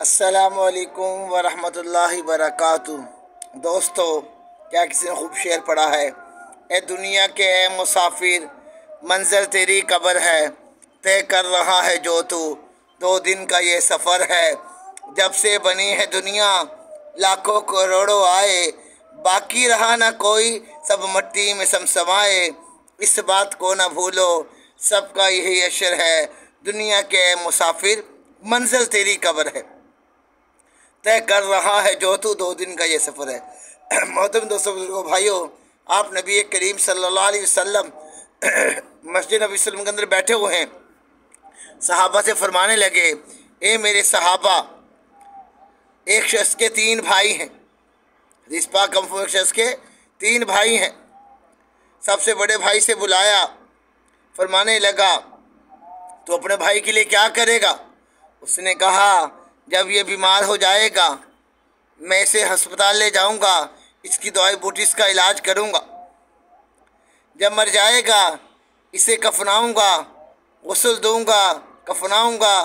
अस्सलामुअलैकुम वरहमतुल्लाहि वबरकातुहू। दोस्तों, क्या किसी ने खूब शेर पढ़ा है? ए दुनिया के ए मुसाफिर, मंजिल तेरी कब्र है, तय कर रहा है जो तू, 2 दिन का ये सफ़र है। जब से बनी है दुनिया लाखों करोड़ों आए, बाकी रहा ना कोई, सब मट्टी में समसमाए। इस बात को ना भूलो, सबका यही अशर है। दुनिया के ए मुसाफिर, मंजिल तेरी कब्र है, तय कर रहा है जो तू, 2 दिन का ये सफ़र है। मोहतरम दोस्तों, बुजुर्गों, भाइयों, आप नबी करीम सल्लल्लाहु अलैहि वसल्लम मस्जिद नबी वसल्लम के अंदर बैठे हुए हैं। सहाबा से फरमाने लगे, ए मेरे सहाबा, एक शख्स के 3 भाई हैं। इस पाक एक शख्स के 3 भाई हैं। सबसे बड़े भाई से बुलाया, फरमाने लगा, तो अपने भाई के लिए क्या करेगा? उसने कहा, जब ये बीमार हो जाएगा मैं इसे अस्पताल ले जाऊंगा, इसकी दवाई बूटी इसका इलाज करूंगा। जब मर जाएगा इसे कफनाऊंगा, गुस्ल दूंगा, कफनाऊंगा,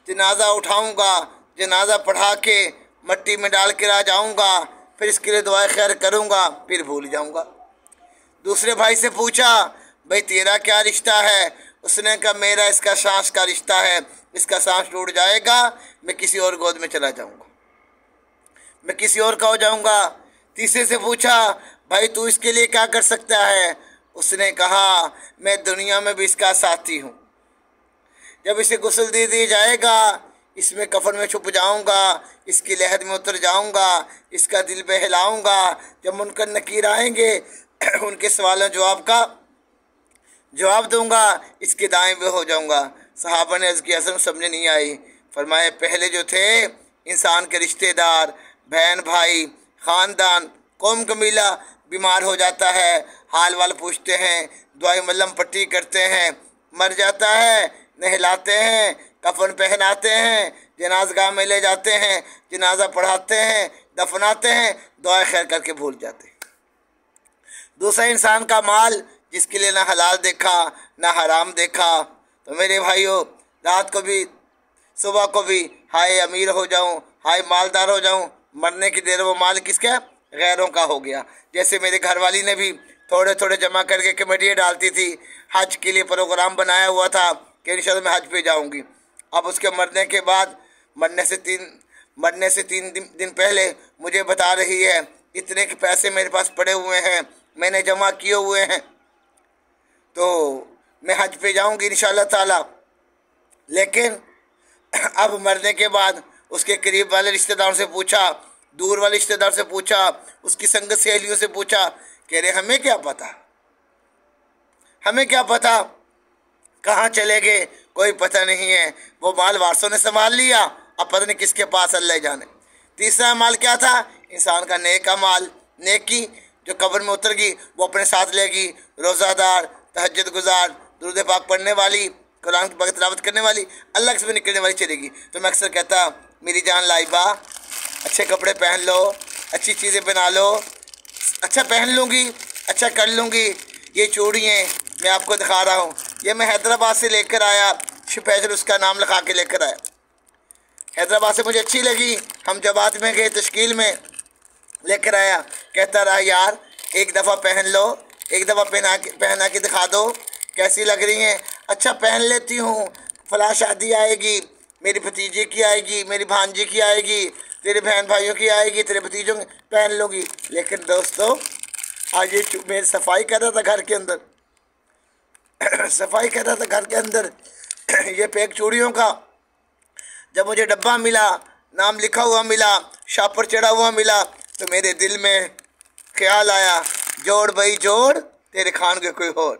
जनाजा उठाऊंगा, जनाजा पढ़ा के मट्टी में डाल के आ जाऊंगा, फिर इसके लिए दुआ खैर करूंगा, फिर भूल जाऊंगा। दूसरे भाई से पूछा, भाई तेरा क्या रिश्ता है? उसने कहा, मेरा इसका सांस का रिश्ता है, इसका सांस टूट जाएगा मैं किसी और गोद में चला जाऊंगा, मैं किसी और का हो जाऊंगा। तीसरे से पूछा, भाई तू इसके लिए क्या कर सकता है? उसने कहा, मैं दुनिया में भी इसका साथी हूँ। जब इसे गुस्ल दे दिया जाएगा, इसमें कफन में छुप जाऊंगा, इसकी लहर में उतर जाऊंगा, इसका दिल बहलाऊंगा। जब मुनकर नकीर आएंगे उनके सवालों जवाब का जवाब दूंगा, इसके दाएं भी हो जाऊंगा। सहाबा ने इसकी असम समझ नहीं आई। फरमाए, पहले जो थे इंसान के रिश्तेदार, बहन भाई, ख़ानदान, कौम कबीला बीमार हो जाता है, हाल वाल पूछते हैं, दुआई मल्लम पट्टी करते हैं, मर जाता है, नहलाते हैं, कफन पहनाते हैं, जनाजगाह में ले जाते हैं, जनाजा पढ़ाते हैं, दफनाते हैं, दुआ खैर करके भूल जाते हैं। दूसरा इंसान का माल, जिसके लिए ना हलाल देखा ना हराम देखा। तो मेरे भाइयों, रात को भी सुबह को भी हाय अमीर हो जाऊं, हाय मालदार हो जाऊं, मरने की देर वो माल किसका? गैरों का हो गया। जैसे मेरे घरवाली ने भी थोड़े थोड़े जमा करके कमेटियाँ डालती थी, हज के लिए प्रोग्राम बनाया हुआ था कि इंशाल्लाह मैं हज पे जाऊंगी। अब उसके मरने के बाद, मरने से तीन दिन पहले मुझे बता रही है, इतने के पैसे मेरे पास पड़े हुए हैं, मैंने जमा किए हुए हैं, तो मैं हज पे जाऊंगी इंशाल्लाह ताला। लेकिन अब मरने के बाद उसके करीब वाले रिश्तेदारों से पूछा, दूर वाले रिश्तेदार से पूछा, उसकी संगत सहेलियों से पूछा, कह रहे हमें क्या पता, हमें क्या पता कहाँ चले गए, कोई पता नहीं है। वो माल वारसों ने संभाल लिया, अब पता नहीं किसके पास, अल्लाह जाने। तीसरा माल क्या था? इंसान का नेक माल, नेकी जो कब्र में उतर गई वो अपने साथ लेगी। रोज़ादार, तहज्जुद गुजार, दुरूद पाक पढ़ने वाली, कुरान की तिलावत करने वाली, अल्लाह से निकलने वाली चलेगी। तो मैं अक्सर कहता, मेरी जान लाइबा, अच्छे कपड़े पहन लो, अच्छी चीज़ें बना लो, अच्छा पहन लूँगी, अच्छा कर लूँगी। ये चूड़ियाँ मैं आपको दिखा रहा हूँ, ये मैं हैदराबाद से लेकर आया, स्पेशल उसका नाम लिखा के लेकर आया। हैदराबाद से मुझे अच्छी लगी, हम जमात में गए, तश्कील में लेकर आया। कहता रहा, यार एक दफ़ा पहन लो, एक दफ़ा पहना के दिखा दो, कैसी लग रही हैं? अच्छा पहन लेती हूँ, फला शादी आएगी, मेरी भतीजे की आएगी, मेरी भांजी की आएगी, तेरे बहन भाइयों की आएगी, तेरे भतीजों की, पहन लूँगी। लेकिन दोस्तों, आज ये मेरी सफाई कर रहा था घर के अंदर सफाई कर रहा था घर के अंदर ये पैक चूड़ियों का जब मुझे डब्बा मिला, नाम लिखा हुआ मिला, शापर चढ़ा हुआ मिला, तो मेरे दिल में ख्याल आया, जोड़ भाई जोड़, तेरे खान के कोई और,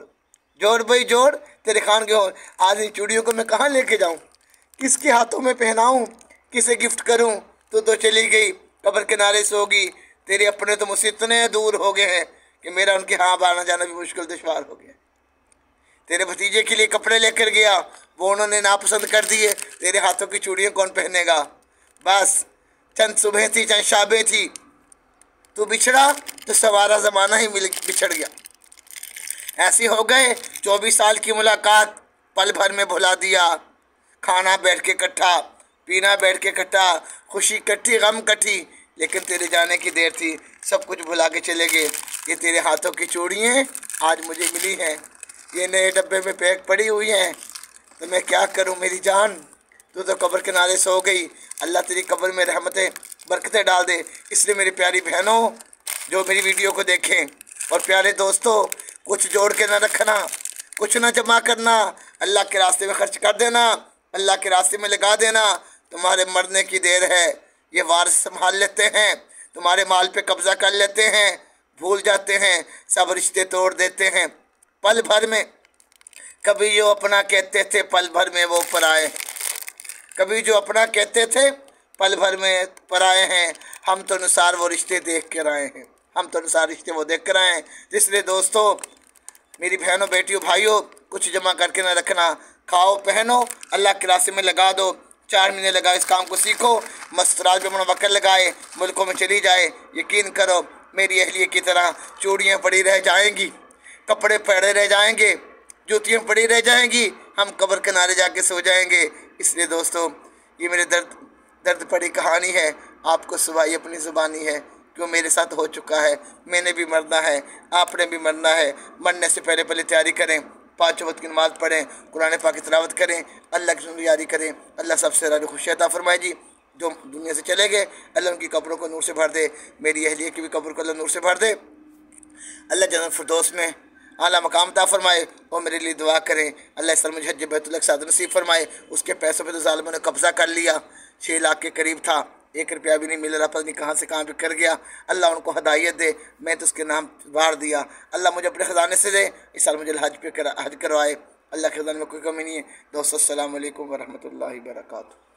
जोड़ भाई जोड़, तेरे खान के और। आज इन चूड़ियों को मैं कहाँ लेके जाऊँ, किसके हाथों में पहनाऊँ, किसे गिफ्ट करूँ? तो चली गई, कब्र किनारे सोगी। तेरे अपने तो मुझसे इतने दूर हो गए हैं कि मेरा उनके यहाँ आना जाना भी मुश्किल दुश्वार हो गया। तेरे भतीजे के लिए कपड़े लेकर गया, वो उन्होंने नापसंद कर दिए, तेरे हाथों की चूड़ियाँ कौन पहनेगा? बस चंद सुबह थी, चंद शाबें थी, तू बिछड़ा तो सवारा ज़माना ही बिछड़ गया। ऐसे हो गए 24 साल की मुलाकात पल भर में भुला दिया। खाना बैठ के इकट्ठा, पीना बैठ के कटा, खुशी कट्टी गम कटी, लेकिन तेरे जाने की देर थी, सब कुछ भुला के चले गए। ये तेरे हाथों की चूड़ियाँ आज मुझे मिली हैं, ये नए डब्बे में पैक पड़ी हुई हैं, तो मैं क्या करूं मेरी जान। तू तो कब्र के किनारे सो गई, अल्लाह तेरी कब्र में रहमतें बरकतें डाल दे। इसलिए मेरी प्यारी बहनों जो मेरी वीडियो को देखें, और प्यारे दोस्तों, कुछ जोड़ के ना रखना, कुछ ना जमा करना, अल्लाह के रास्ते में खर्च कर देना, अल्लाह के रास्ते में लगा देना। तुम्हारे मरने की देर है, ये वारिस संभाल लेते हैं, तुम्हारे माल पे कब्जा कर लेते हैं, भूल जाते हैं, सब रिश्ते तोड़ देते हैं पल भर में। कभी जो अपना कहते थे पल भर में वो पराए, कभी जो अपना कहते थे पल भर में पराए हैं। हम तो अनुसार वो रिश्ते देख कर आए हैं, हम तो अनुसार रिश्ते वो देख कर आए हैं। इसलिए दोस्तों, मेरी बहनों, बेटियों, भाइयों, कुछ जमा करके ना रखना, खाओ पहनो, अल्लाह के रास्ते में लगा दो। 4 महीने लगा इस काम को सीखो, मस्तराज पे अपना वक्ल लगाए, मुल्कों में चली जाए। यकीन करो मेरी अहलिया की तरह चूड़ियाँ पड़ी रह जाएंगी, कपड़े पड़े रह जाएंगे, जूतियाँ पड़ी रह जाएंगी, हम कब्र किनारे जाके सो जाएंगे। इसलिए दोस्तों, ये मेरे दर्द पड़ी कहानी है, आपको सुनाई अपनी ज़ुबानी है, क्यों मेरे साथ हो चुका है। मैंने भी मरना है, आपने भी मरना है। मरने से पहले तैयारी करें, 5 वक्त की नमाज़ पढ़ें, कुरान पाक की तिलावत करें, अल्लाह की यारी करें। अल्लाह सबसे ज़्यादा खुशी अता फरमाए जी। जो दुनिया से चले गए, अल्लाह उनकी कब्रों को नूर से भर दे, मेरी अहलिया की भी कब्र को अल्लाह नूर से भर दे। अल्लाह जन्नत फिरदौस में आला मकाम अता फरमाए। और मेरे लिए दुआ करें, अल्लाह इस साल मुझे हज बैतुल साद नसीब फरमाए। उसके पैसों पे तो ज़ालिमों ने कब्ज़ा कर लिया, 6 लाख के करीब था, 1 रुपया भी नहीं मिल रहा, पता नहीं कहाँ से कहाँ पे कर गया। अल्लाह उनको हदायत दे, मैं तो उसके नाम बाढ़ दिया। अल्लाह मुझे अपने ख़जाने से दे, इस साल मुझे हज करवाए। अल्लाह के ख़जाने में कोई कमी नहीं है। दोस्तों, अस्सलाम वालेकुम व रहमतुल्लाहि व बरकातुहू।